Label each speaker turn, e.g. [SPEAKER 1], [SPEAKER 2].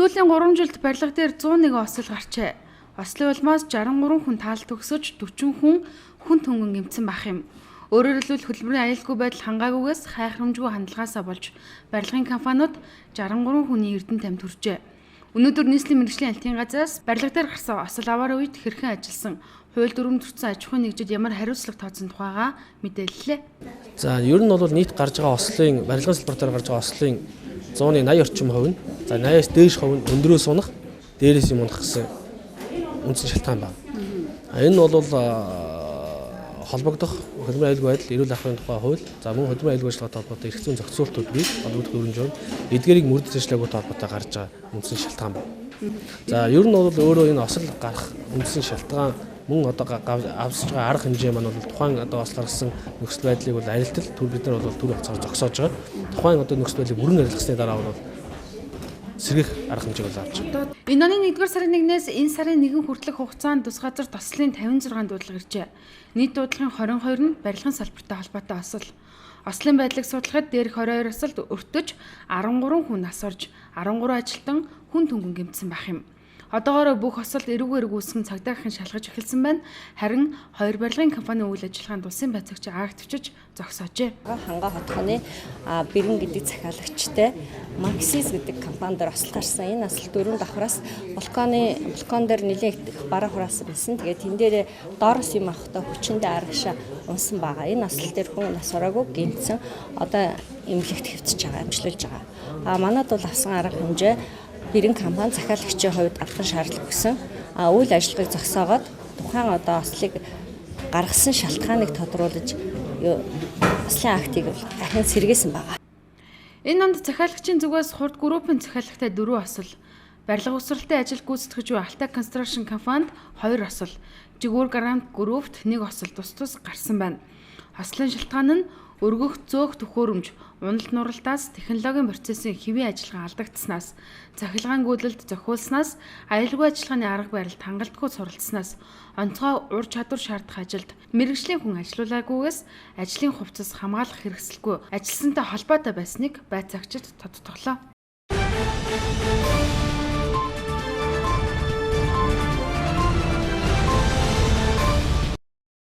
[SPEAKER 1] Сүүлийн 3 жилд барилга дээр 101 осол гарчээ. Ослын улмаас 63 хүн таалт төгсөж 40 хүн түнгэн гэмтсэн байх юм. Өөрөөр хэлбэл хөдөлмөрийн аюулгүй байдал хангаагүйгээс хайхрамжгүй хандлагаасаа болж барилгын компаниуд 63 хүний эрдэнэ тамхи төржээ. Өнөөдөр нийслэлийн мэргэжлийн альтын газраас барилга дээр гарсан осол аваар үед хэрхэн ажилласан, хууль дүрм төрсэн аж ахуйн нэгжид ямар хариуцлага тооцсон тухайга мэдээллээ.
[SPEAKER 2] За ер нь бол нийт гарч байгаа ослын барилгын салбартаар гарч байгаа ослын 180 орчим хувь нь 80-аас дээш хувь нь өндрөөс унах, дээрээс юм унах гэсэн үндсэн шалтгаан байна. Энэ нь бол холбогдох хөдөлмөрийн аюулгүй байдал, эрүүл ахуйн тухай хууль, за мөн хөдөлмөрийн аюулгүй ажиллагаатай холбоотой эрх зүйн зохицуултууд бий, холбогдох өрнжөөр эдгээрийг мөрдөж ажиллагаатай холбоотой гарч байгаа үндсэн шалтгаан байна. За ер нь бол өөрөө энэ осол гарах үндсэн шалтгаан мөн одоо авсж байгаа арга хэмжээ маань бол тухайн одоо ослоор гарсан нөхцөл байдлыг бол арилтал бид нар бол түр хацаар зогсоож байгаа. Тухайн одоо нөхцөл байдлыг бүрэн арилгасны дараа бол сэргийх арга хэмжээг бол авч байгаа.
[SPEAKER 1] Энэ оны 1-р сарын 1-ээс энэ сарын 1 хүртэлх хугацаанд тус газар тослын 56 дуудлага иржээ. Нийт дуудлагын 22 нь барилгын салбартай холбоотой осол. Ослын байдлыг судлахад дээрх 22 осолд өртөж 13 хүн нас орж 13 ажилтан хүн түнгэн гэмтсэн байх юм. Одоогоор бүх осолд эрүүгээр үүсгэн цагдаагийнхан шалгаж эхэлсэн байна. Харин хоёр барилгын компани үйл ажиллагаанд улсын байцаагч активчиж зогсоожээ.
[SPEAKER 3] Ханга хотхоны бэрэн гэдэг захиалагчтай Максис гэдэг компанид осол гарсан. Энэ осол 4 давхраас балкон дээр нэлээд их бараа хураасан байсан. Тэгээд тэн дээр доороос юм авахдаа хүчиндээ арагшаа унсан байгаа. Энэ осол дээр хүн нас ороогүй гинцэн одоо эмнэлэгт хэвтэж байгаа, амжилуулж байгаа. Манайд бол авсан арга хэмжээ бэрэн компани захиалагчийн хувьд албан шаардлага өгсөн. Үйл ажиллагааг зогсоогоод тухайн одоо ослыг гаргасан шалтгааныг тодруулж ослын актыг дахин сэргээсэн байгаа.
[SPEAKER 1] Энэ онд захиалагчийн зүгээс хурд группийн захиалагтай 4 осол, барилга усралтай ажил гүйцэтгэж буй Alta Construction компанид 2 осол, Жигүүр Грант группт 1 осол тус гарсан байна. Ослын шалтгаан нь өргөх зөөх төхөөрөмж, уналт нуралтаас технологийн процессын хэвийн ажиллагаа алдагдсанаас, цахилгаангүйдлэлд зохиулснаас, аюулгүй ажиллагааны арга барилд хангалтгүй суралцснаас, онцгой ур чадвар шаардах ажилд мэргэжлийн хүн ажилуулаагүйгээс ажлын хувцас хамгаалах хэрэгсэлгүй ажилсантай холбоотой байсныг байцаагчид тодтоглоо.